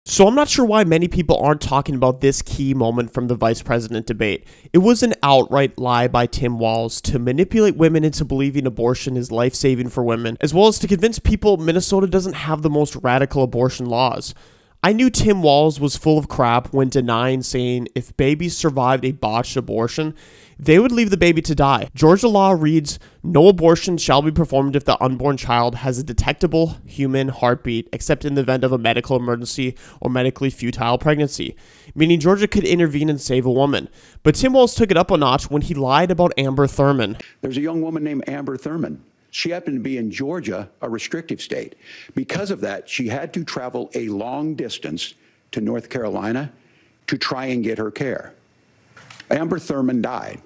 So I'm not sure why many people aren't talking about this key moment from the vice president debate. It was an outright lie by Tim Walz to manipulate women into believing abortion is life-saving for women, as well as to convince people Minnesota doesn't have the most radical abortion laws. I knew Tim Walz was full of crap when denying saying if babies survived a botched abortion, they would leave the baby to die. Georgia law reads, no abortion shall be performed if the unborn child has a detectable human heartbeat, except in the event of a medical emergency or medically futile pregnancy, meaning Georgia could intervene and save a woman. But Tim Walz took it up a notch when he lied about Amber Thurman. There's a young woman named Amber Thurman. She happened to be in Georgia, a restrictive state. Because of that, she had to travel a long distance to North Carolina to try and get her care. Amber Thurman died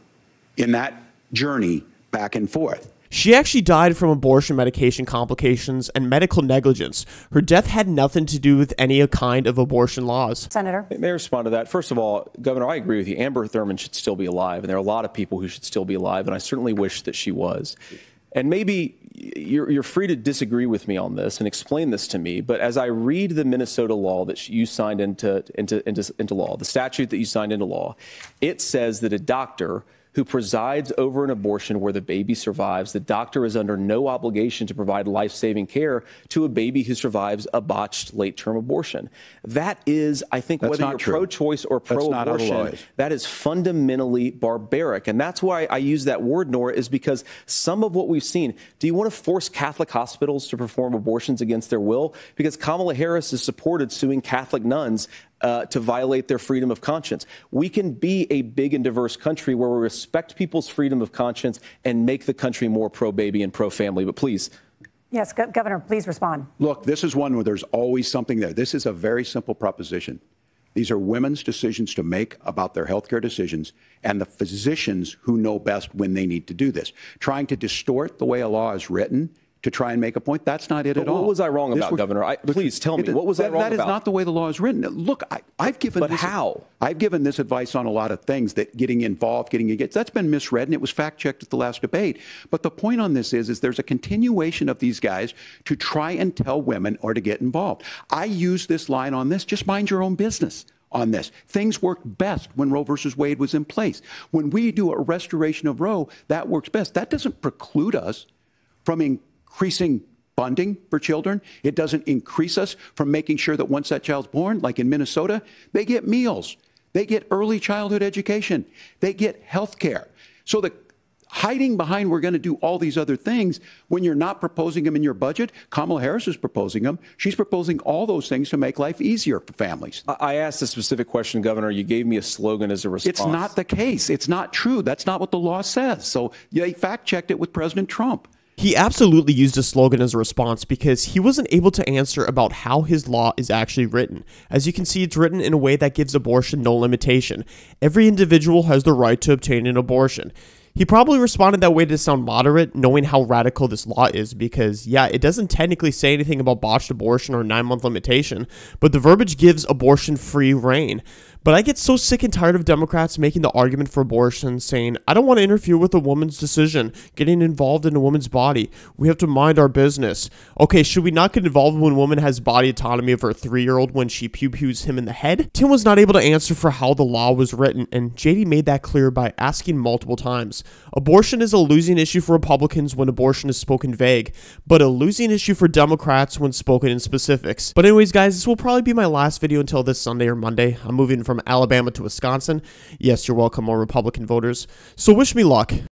in that journey back and forth. She actually died from abortion medication complications and medical negligence. Her death had nothing to do with any kind of abortion laws. Senator? May I respond to that? First of all, Governor, I agree with you. Amber Thurman should still be alive, and there are a lot of people who should still be alive, and I certainly wish that she was. And maybe you're free to disagree with me on this and explain this to me, but as I read the Minnesota law that you signed into law, the statute that you signed into law, it says that a doctor who presides over an abortion where the baby survives, the doctor is under no obligation to provide life-saving care to a baby who survives a botched late-term abortion. That is, I think, whether you're pro-choice or pro-abortion, that is fundamentally barbaric. And that's why I use that word, Nora, is because some of what we've seen, do you want to force Catholic hospitals to perform abortions against their will? Because Kamala Harris has supported suing Catholic nuns to violate their freedom of conscience. We can be a big and diverse country where we respect people's freedom of conscience and make the country more pro-baby and pro-family. But please. Yes, Governor, please respond. Look, this is one where there's always something there. This is a very simple proposition. These are women's decisions to make about their health care decisions and the physicians who know best when they need to do this. Trying to distort the way a law is written to try and make a point, that's not it at all. What was I wrong about, Governor? Please tell me, what was I wrong about? That is not the way the law is written. Look, I've given this advice on a lot of things, that getting involved, getting engaged, that's been misread, and it was fact-checked at the last debate. But the point on this is there's a continuation of these guys to try and tell women or to get involved. I use this line on this, just mind your own business on this. Things worked best when Roe versus Wade was in place. When we do a restoration of Roe, that works best. That doesn't preclude us from increasing funding for children. It doesn't increase us from making sure that once that child's born, like in Minnesota, they get meals, they get early childhood education, they get health care. So the hiding behind we're going to do all these other things when you're not proposing them in your budget. Kamala Harris is proposing them. She's proposing all those things to make life easier for families. I asked a specific question, Governor. You gave me a slogan as a response. It's not the case. It's not true. That's not what the law says. So they fact-checked it with President Trump. He absolutely used a slogan as a response because he wasn't able to answer about how his law is actually written. As you can see, it's written in a way that gives abortion no limitation. Every individual has the right to obtain an abortion. He probably responded that way to sound moderate, knowing how radical this law is, because, yeah, it doesn't technically say anything about botched abortion or 9-month limitation, but the verbiage gives abortion free reign. But I get so sick and tired of Democrats making the argument for abortion, saying, I don't want to interfere with a woman's decision, getting involved in a woman's body. We have to mind our business. Okay, should we not get involved when a woman has body autonomy of her 3-year-old when she pew-pews him in the head? Tim was not able to answer for how the law was written, and JD made that clear by asking multiple times. Abortion is a losing issue for Republicans when abortion is spoken vague, but a losing issue for Democrats when spoken in specifics. But anyways, guys, this will probably be my last video until this Sunday or Monday. I'm moving from Alabama to Wisconsin. Yes, you're welcome, all Republican voters. So wish me luck.